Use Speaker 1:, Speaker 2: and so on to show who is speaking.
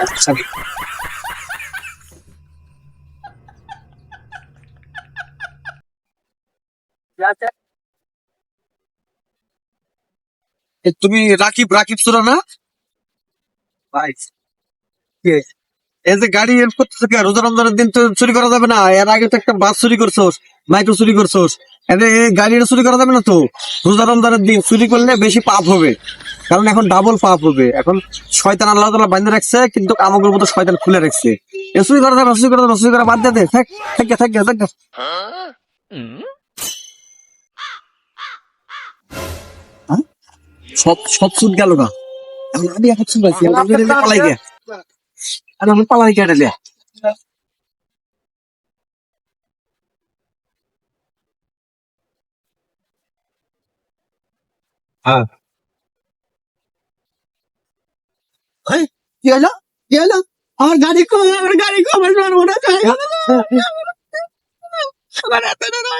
Speaker 1: আচ্ছা, তুমি রাকিব রাকিব সুরা না ভাই? এই যে গাড়ি এর করতেছে কে? রোজা রমজানের দিন তো চুরি করা যাবে না। এর আগে তো একটা বাস চুরি করছোস, মাইক্রো চুরি করছোস। এতে এই গাড়ি এটা চুরি করা যাবে না তো। রোজা রমজানের দিন চুরি করলে বেশি পাপ হবে, কারণ এখন ডাবল পাপ হবে। এখন শয়তান আল্লাহ তাআলা বান্ধা রাখছে, কিন্তু আমাদের মতো শয়তান খুলে রাখছে। এ চুরি করা যাবে না, চুরি করা যাবে না, চুরি করা বাদ দিয়ে দে। থাক থাক গে, থাক গে, থাক গে। হ্যাঁ? সব সব সুদ গেল না। আমি এখন শুন পাইছি, আমি পালাই গে, আমি পালাই কেটে। হ্যাঁ, এই, কি হলো? কি হলো? আমার গাড়ি কো, আমার গাড়ি কো, আমার সর্বনাশ হয়ে গেল। আমার এত টাকা